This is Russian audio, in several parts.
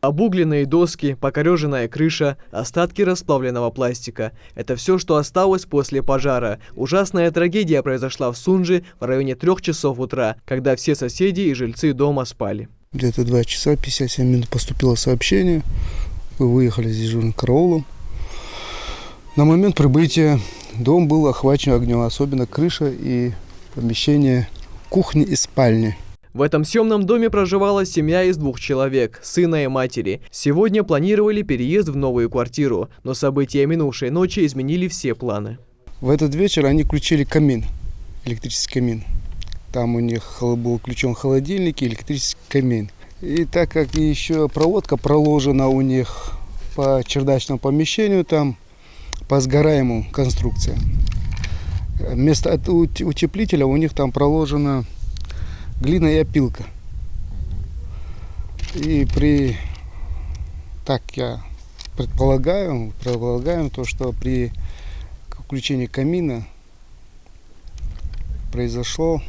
Обугленные доски, покореженная крыша, остатки расплавленного пластика. Это все, что осталось после пожара. Ужасная трагедия произошла в Сунжи в районе 3 часов утра, когда все соседи и жильцы дома спали. Где-то 2 часа 57 минут поступило сообщение. Мы выехали с дежурным караулом. На момент прибытия дом был охвачен огнем, особенно крыша и помещение кухни и спальни. В этом съемном доме проживала семья из 2 человек, сына и матери. Сегодня планировали переезд в новую квартиру, но события минувшей ночи изменили все планы. В этот вечер они включили камин, электрический камин. Там у них был включен холодильник и электрический камин. И так как еще проводка проложена у них по чердачному помещению, там по сгораемому конструкция. Вместо утеплителя у них там проложена глина и опилка. И так я предполагаем, то, что при включении камина произошло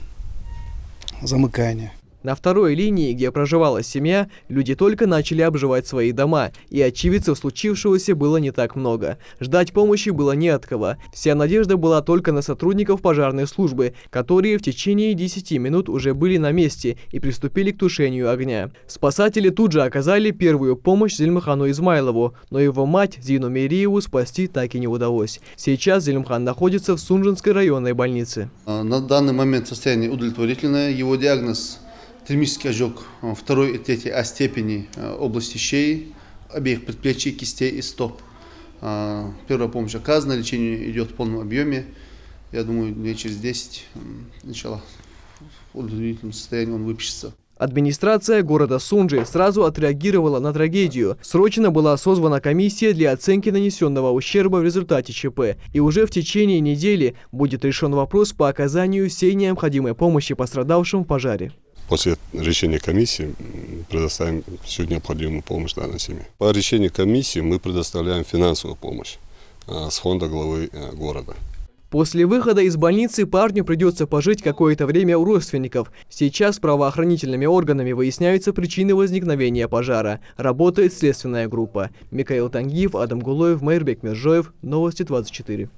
замыкание. На второй линии, где проживала семья, люди только начали обживать свои дома, и очевидцев случившегося было не так много. Ждать помощи было не от кого. Вся надежда была только на сотрудников пожарной службы, которые в течение 10 минут уже были на месте и приступили к тушению огня. Спасатели тут же оказали первую помощь Зелимхану Измайлову, но его мать Зину Мериеву спасти так и не удалось. Сейчас Зелимхан находится в Сунжинской районной больнице. На данный момент состояние удовлетворительное. Его диагноз – термический ожог 2 и 3 степени области шеи, обеих предплечий, кистей и стоп. Первая помощь оказана, лечение идет в полном объеме. Я думаю, дней через 10, начало в удовлетворительном состоянии он выпишется. Администрация города Сунжи сразу отреагировала на трагедию. Срочно была созвана комиссия для оценки нанесенного ущерба в результате ЧП. И уже в течение недели будет решен вопрос по оказанию всей необходимой помощи пострадавшим в пожаре. После решения комиссии предоставим всю необходимую помощь данной семье. По решению комиссии мы предоставляем финансовую помощь с фонда главы города. После выхода из больницы парню придется пожить какое-то время у родственников. Сейчас правоохранительными органами выясняются причины возникновения пожара. Работает следственная группа. Микаил Тангиев, Адам Гулоев, Майрбек Мержоев. Новости 24.